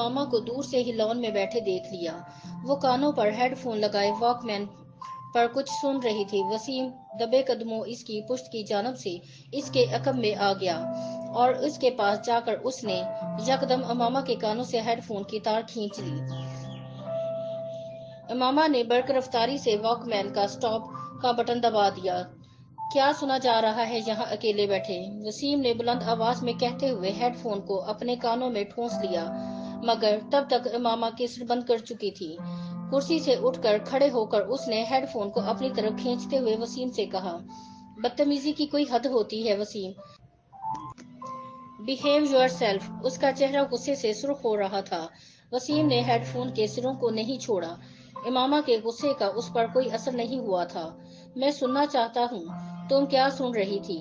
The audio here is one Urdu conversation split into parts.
امامہ کو دور سے ہی لان میں بیٹھے دیکھ لیا۔ وہ کانوں پر ہیڈ فون لگائے واک مین پر کچھ سن رہی تھی۔ وسیم دبے قدموں اس کی پشت کی جانب سے اس کے عقب میں آ گیا اور اس کے پاس جا کر اس نے یکدم امامہ کے کانوں سے ہیڈ فون کی تار کھینچ لی۔ امامہ نے برق رفتاری سے واک مین کا سٹاپ کا بٹن دبا دیا۔ کیا سنا جا رہا ہے یہاں اکیلے بیٹھے؟ وسیم نے بلند آواز میں کہتے ہوئے ہیڈ فون کو اپنے کانوں میں ٹھونس لیا، مگر تب تک امامہ کیسٹ بند کر چکی تھی۔ کرسی سے اٹھ کر کھڑے ہو کر اس نے ہیڈ فون کو اپنی طرف کھینچتے ہوئے وسیم سے کہا، بدتمیزی کی کوئی حد ہوتی ہے وسیم، بہیو یور سیلف۔ اس کا چہرہ غصے سے سرخ ہو رہا تھا۔ وسیم نے ہیڈ فون کے سروں کو نہیں چھوڑا۔ امامہ کے غصے کا اس پر کوئی اثر نہیں ہوا تھا۔ میں سننا چاہتا ہوں تم کیا سن رہی تھی؟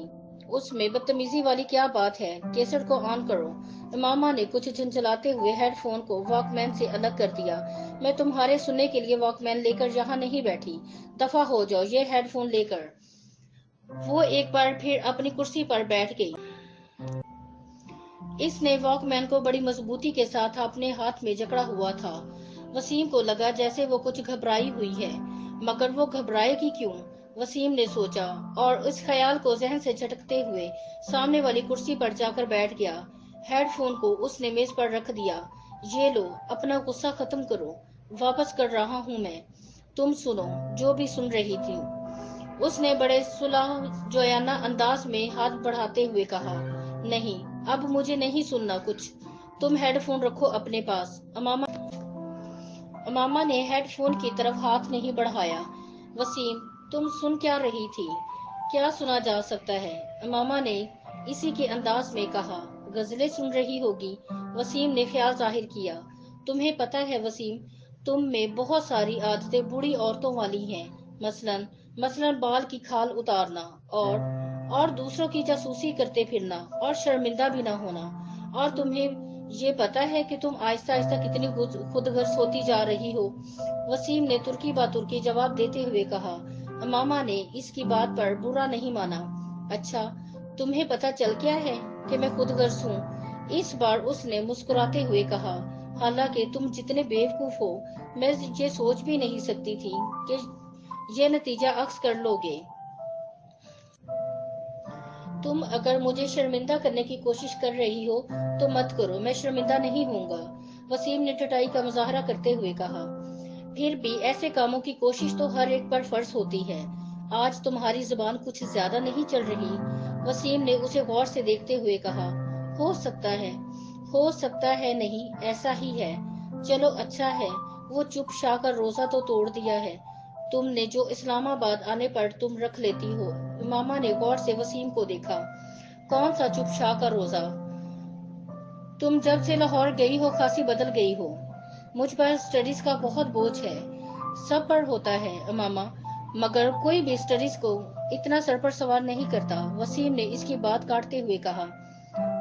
اس میں بدتمیزی والی کیا بات ہے؟ کیسٹ کو آن کرو۔ امامہ نے کچھ جھنجھلاتے ہوئے ہیڈ فون کو واک مین سے الگ کر دیا۔ میں تمہارے سننے کے لیے واک مین لے کر یہاں نہیں بیٹھی، دفع ہو جاؤ یہ ہیڈ فون لے کر۔ وہ ایک بار پھر اپنی کرسی پر بیٹھ گئی۔ اس نے واک مین کو بڑی مضبوطی کے ساتھ اپنے ہاتھ میں جکڑا ہوا تھا۔ وسیم کو لگا جیسے وہ کچھ گھبرائی ہوئی ہے، مگر وہ گھبرائے گی کیوں؟ وسیم نے سوچا اور اس خیال کو ذہن سے جھٹکتے ہوئے سامنے والی کرسی پر جا کر بیٹھ گیا۔ ہیڈ فون کو اس نے میز پر رکھ دیا۔ یہ لو، اپنا غصہ ختم کرو، واپس کر رہا ہوں میں، تم سنو جو بھی سن رہی تھی۔ اس نے بڑے صلح جویانہ انداز میں ہاتھ بڑھاتے ہوئے کہا، نہیں، اب مجھے نہیں سننا کچھ، تم ہیڈ فون رکھو اپنے پاس۔ امامہ نے ہیڈ فون کی طرف ہاتھ نہیں بڑھایا۔ وسیم، تم سن کیا رہی تھی؟ کیا سنا جا سکتا ہے؟ امامہ نے اسی کے انداز میں کہا، غزلیں سن رہی ہوگی۔ وسیم نے خیال ظاہر کیا، تمہیں پتہ ہے وسیم، تم میں بہت ساری عادتیں بوڑھی عورتوں والی ہیں، مثلاً بال کی کھال اتارنا اور دوسروں کی جاسوسی کرتے پھرنا اور شرمندہ بھی نہ ہونا، اور تمہیں یہ پتہ ہے کہ تم آہستہ آہستہ کتنی خود غرض ہوتی جا رہی ہو۔ وسیم نے ترکی بات ترکی جواب دیتے ہوئے کہا۔ امامہ نے اس کی بات پر برا نہیں مانا۔ اچھا، تمہیں پتہ چل گیا ہے کہ میں خود غرض ہوں؟ اس بار اس نے مسکراتے ہوئے کہا، حالانکہ تم جتنے بیوقوف ہو، میں یہ سوچ بھی نہیں سکتی تھی کہ یہ نتیجہ اخذ کر لو گے۔ تم اگر مجھے شرمندہ کرنے کی کوشش کر رہی ہو تو مت کرو، میں شرمندہ نہیں ہوں گا۔ وسیم نے ٹھٹائی کا مظاہرہ کرتے ہوئے کہا، پھر بھی ایسے کاموں کی کوشش تو ہر ایک پر فرض ہوتی ہے۔ آج تمہاری زبان کچھ زیادہ نہیں چل رہی؟ وسیم نے اسے غور سے دیکھتے ہوئے کہا، ہو سکتا ہے نہیں، ایسا ہی ہے۔ چلو اچھا ہے، وہ چپ شا کر روزہ تو توڑ دیا ہے تم نے جو اسلام آباد آنے پر تم رکھ لیتی ہو۔ امامہ نے غور سے وسیم کو دیکھا، کون سا چپ شا کا روزہ؟ تم جب سے لاہور گئی ہو خاصی بدل گئی ہو۔ مجھ پر سٹڈیز کا بہت بوجھ ہے۔ سب پر ہوتا ہے امامہ، مگر کوئی بھی سٹڈیز کو اتنا سر پر سوار نہیں کرتا۔ وسیم نے اس کی بات کاٹتے ہوئے کہا،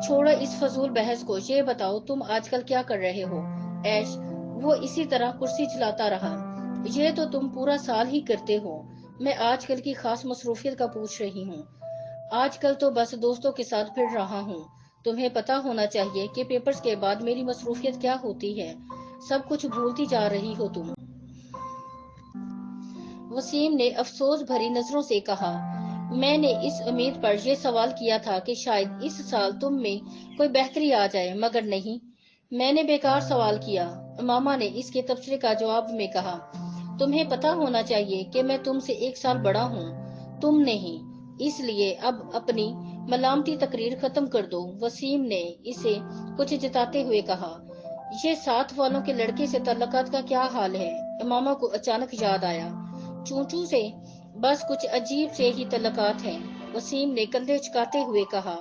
چھوڑو اس فضول بحث کو، یہ بتاؤ تم آج کل کیا کر رہے ہو؟ ایش؟ وہ اسی طرح کرسی چلاتا رہا، یہ تو تم پورا سال ہی کرتے ہو۔ میں آج کل کی خاص مصروفیت کا پوچھ رہی ہوں۔ آج کل تو بس دوستوں کے ساتھ پھر رہا ہوں۔ تمہیں پتا ہونا چاہیے کہ پیپرز کے بعد میری مصروفیت کیا ہوتی ہے۔ سب کچھ بھولتی جا رہی ہو تم۔ وسیم نے افسوس بھری نظروں سے کہا، میں نے اس امید پر یہ سوال کیا تھا کہ شاید اس سال تم میں کوئی بہتری آ جائے، مگر نہیں، میں نے بیکار سوال کیا۔ امامہ نے اس کے تبصرے کا جواب میں کہا، تمہیں پتا ہونا چاہیے کہ میں تم سے 1 سال بڑا ہوں، تم نہیں، اس لیے اب اپنی ملامتی تقریر ختم کر دو۔ وسیم نے اسے کچھ جتاتے ہوئے کہا، یہ ساتھ والوں کے لڑکے سے تعلقات کا کیا حال ہے؟ امامہ کو اچانک یاد آیا، چونچو سے بس کچھ عجیب سے ہی تعلقات ہیں۔ وسیم نے کندھے جھکاتے ہوئے کہا،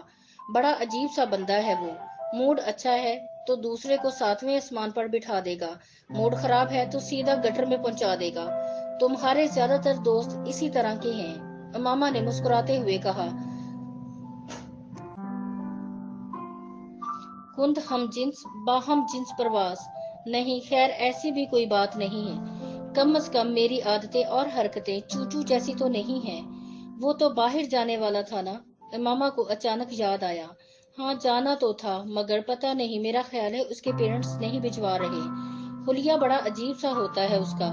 بڑا عجیب سا بندہ ہے وہ، موڈ اچھا ہے تو دوسرے کو 7ویں آسمان پر بٹھا دے گا، موڈ خراب ہے تو سیدھا گٹر میں پہنچا دے گا۔ تمہارے زیادہ تر دوست اسی طرح کے ہیں۔ امامہ نے مسکراتے ہوئے کہا، کند ہم جنس باہم جنس پرواز؟ نہیں، خیر ایسی بھی کوئی بات نہیں ہے، کم از کم میری عادتیں اور حرکتیں چوچو جیسی تو نہیں ہیں۔ وہ تو باہر جانے والا تھا نا؟ امامہ کو اچانک یاد آیا، ہاں جانا تو تھا، مگر پتہ نہیں، میرا خیال ہے اس کے پیرنٹس نہیں بھجوا رہے۔ حلیہ بڑا عجیب سا ہوتا ہے اس کا۔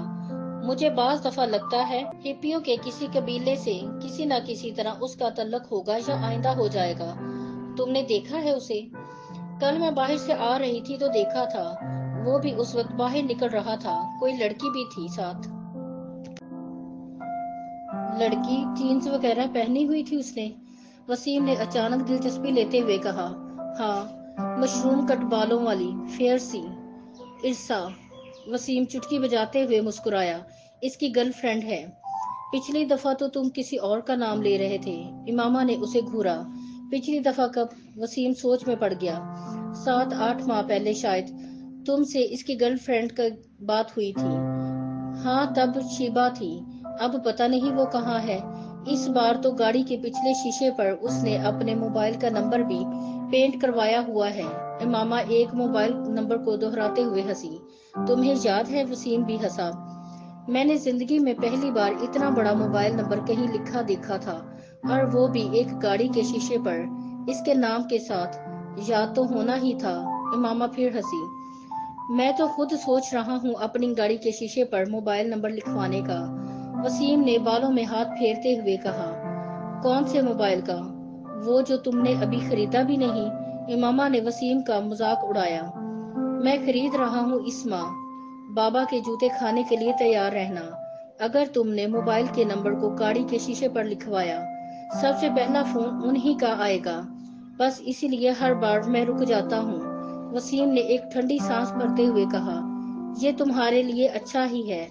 مجھے بعض دفعہ لگتا ہے ہپیوں کے کسی قبیلے سے کسی نہ کسی طرح اس کا تعلق ہوگا یا آئندہ ہو جائے گا۔ تم نے دیکھا ہے اسے؟ کل میں باہر سے آ رہی تھی تو دیکھا تھا، وہ بھی اس وقت باہر نکل رہا تھا، کوئی لڑکی بھی تھی ساتھ۔ لڑکی؟ جینز وغیرہ پہنی ہوئی تھی اس نے؟ وسیم نے اچانک دلچسپی لیتے ہوئے کہا۔ ہاں، مشروم کٹ بالوں والی، فیئر سی۔ ارسا؟ وسیم چٹکی بجاتے ہوئے مسکرایا۔ اس کی گرل فرینڈ ہے۔ پچھلی دفعہ تو تم کسی اور کا نام لے رہے تھے۔ امامہ نے اسے گھورا۔ پچھلی دفعہ کب؟ وسیم سوچ میں پڑ گیا۔ 7-8 ماہ پہلے شاید تم سے اس کی گرل فرینڈ کا بات ہوئی تھی۔ ہاں تب شیبہ تھی، اب پتہ نہیں وہ کہاں ہے۔ اس بار تو گاڑی کے پچھلے شیشے پر اس نے اپنے موبائل کا نمبر بھی پینٹ کروایا ہوا ہے۔ امامہ ایک موبائل نمبر کو دہراتے ہوئے ہنسی۔ تمہیں یاد ہے؟ وسیم بھی ہنسا۔ میں نے زندگی میں پہلی بار اتنا بڑا موبائل نمبر کہیں لکھا دیکھا تھا، اور وہ بھی ایک گاڑی کے شیشے پر، اس کے نام کے ساتھ۔ یاد تو ہونا ہی تھا۔ امامہ پھر ہنسی۔ میں تو خود سوچ رہا ہوں اپنی گاڑی کے شیشے پر موبائل نمبر لکھوانے کا۔ وسیم نے بالوں میں ہاتھ پھیرتے ہوئے کہا۔ کون سے موبائل کا؟ وہ جو تم نے ابھی خریدا بھی نہیں۔ امامہ نے وسیم کا مذاق اڑایا۔ میں خرید رہا ہوں اس ماہ۔ بابا کے جوتے کھانے کے لیے تیار رہنا۔ اگر تم نے موبائل کے نمبر کو گاڑی کے شیشے پر لکھوایا، سب سے پہلا فون انہی کا آئے گا۔ بس اسی لیے ہر بار میں رک جاتا ہوں۔ وسیم نے ایک ٹھنڈی سانس بھرتے ہوئے کہا۔ یہ تمہارے لیے اچھا ہی ہے۔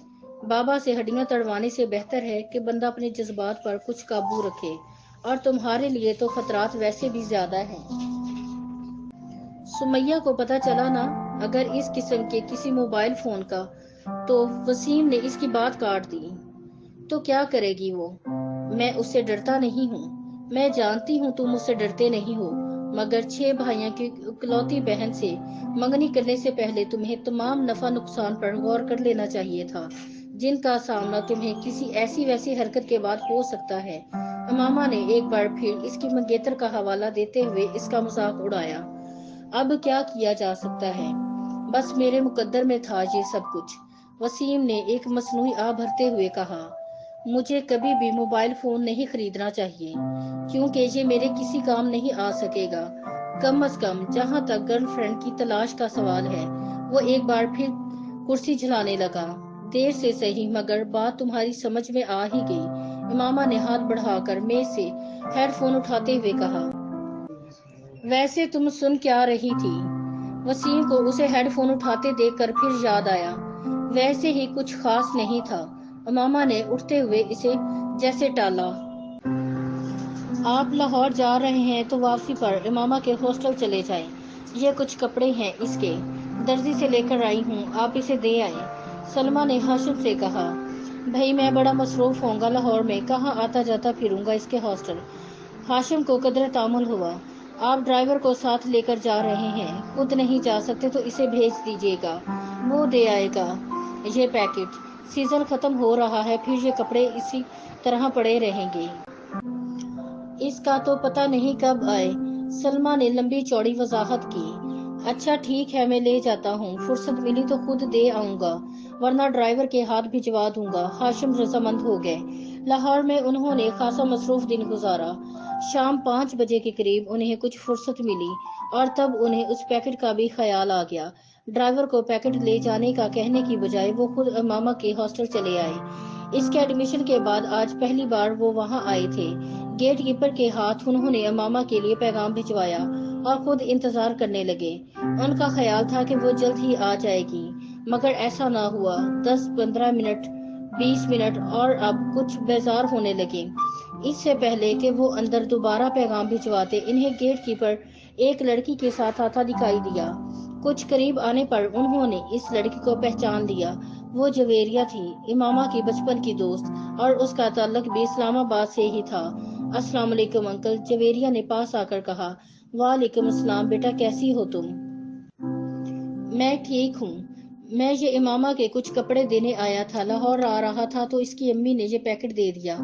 بابا سے ہڈیاں توڑوانے سے بہتر ہے کہ بندہ اپنے جذبات پر کچھ قابو رکھے، اور تمہارے لیے تو خطرات ویسے بھی زیادہ ہیں۔ سمیہ کو پتہ چلا نا اگر اس قسم کے کسی موبائل فون کا، تو وسیم نے اس کی بات کاٹ دی۔ تو کیا کرے گی وہ؟ میں اس سے ڈرتا نہیں ہوں۔ میں جانتی ہوں تم اس سے ڈرتے نہیں ہو، مگر 6 بھائیوں کی اکلوتی بہن سے منگنی کرنے سے پہلے تمہیں تمام نفع نقصان پر غور کر لینا چاہیے تھا، جن کا سامنا تمہیں کسی ایسی ویسی حرکت کے بعد ہو سکتا ہے۔ امامہ نے ایک بار پھر اس کی منگیتر کا حوالہ دیتے ہوئے اس کا مذاق اڑایا۔ اب کیا کیا جا سکتا ہے؟ بس میرے مقدر میں تھا یہ سب کچھ۔ وسیم نے ایک مصنوعی آہ بھرتے ہوئے کہا۔ مجھے کبھی بھی موبائل فون نہیں خریدنا چاہیے، کیونکہ یہ میرے کسی کام نہیں آ سکے گا، کم از کم جہاں تک گرل فرینڈ کی تلاش کا سوال ہے۔ وہ ایک بار پھر کرسی جھلانے لگا۔ دیر سے صحیح مگر بات تمہاری سمجھ میں آ ہی گئی۔ امامہ نے ہاتھ بڑھا کر میز سے ہیڈ فون اٹھاتے ہوئے کہا۔ ویسے تم سن کیا رہی تھی؟ وسیم کو اسے ہیڈ فون اٹھاتے دیکھ کر پھر یاد آیا۔ ویسے ہی کچھ خاص نہیں تھا۔ امامہ نے اٹھتے ہوئے اسے جیسے ٹالا۔ آپ لاہور جا رہے ہیں تو واپسی پر امامہ کے ہاسٹل چلے جائیں۔ یہ کچھ کپڑے ہیں اس کے، درزی سے لے کر آئی ہوں، آپ اسے دے آئیں۔ سلمہ نے ہاشم سے کہا۔ بھائی میں بڑا مصروف ہوں گا لاہور میں، کہاں آتا جاتا پھروں گا اس کے ہاسٹل۔ ہاشم کو قدرے تامل ہوا۔ آپ ڈرائیور کو ساتھ لے کر جا رہے ہیں، خود نہیں جا سکتے تو اسے بھیج دیجیے گا، وہ دے آئے گا یہ پیکٹ۔ سیزن ختم ہو رہا ہے، پھر یہ کپڑے اسی طرح پڑے رہیں گے۔ اس کا تو پتہ نہیں کب آئے۔ سلمہ نے لمبی چوڑی وضاحت کی۔ اچھا ٹھیک ہے، میں لے جاتا ہوں، فرصت ملی تو خود دے آؤں گا، ورنہ ڈرائیور کے ہاتھ بھجوا دوں گا۔ ہاشم رضامند ہو گئے۔ لاہور میں انہوں نے خاصا مصروف دن گزارا۔ شام 5 بجے کے قریب انہیں کچھ فرصت ملی، اور تب انہیں اس پیکٹ کا بھی خیال آ گیا۔ ڈرائیور کو پیکٹ لے جانے کا کہنے کی بجائے وہ خود امامہ کے ہاسٹل چلے آئے۔ اس کے ایڈمیشن کے بعد آج پہلی بار وہ وہاں آئے تھے۔ گیٹ کیپر کے ہاتھ انہوں نے امامہ کے لیے پیغام بھجوایا اور خود انتظار کرنے لگے۔ ان کا خیال تھا کہ وہ جلد ہی آ جائے گی، مگر ایسا نہ ہوا۔ 10-15 منٹ، 20 منٹ اور اب کچھ بیزار ہونے لگے۔ اس سے پہلے کہ وہ اندر دوبارہ پیغام بھجواتے، انہیں گیٹ کیپر ایک لڑکی کے ساتھ آتا دکھائی دیا۔ کچھ قریب آنے پر انہوں نے اس لڑکی کو پہچان لیا۔ وہ جویریہ تھی، امامہ کی بچپن کی دوست، اور اس کا تعلق بھی اسلام آباد سے ہی تھا۔ السلام علیکم انکل، جویریہ نے پاس آ کر کہا۔ وعلیکم السلام بیٹا، کیسی ہو تم؟ میں ٹھیک ہوں۔ میں یہ امامہ کے کچھ کپڑے دینے آیا تھا، لاہور آ رہا تھا تو اس کی امی نے یہ پیکٹ دے دیا۔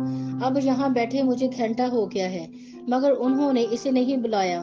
اب یہاں بیٹھے مجھے گھنٹہ ہو گیا ہے، مگر انہوں نے اسے نہیں بلایا۔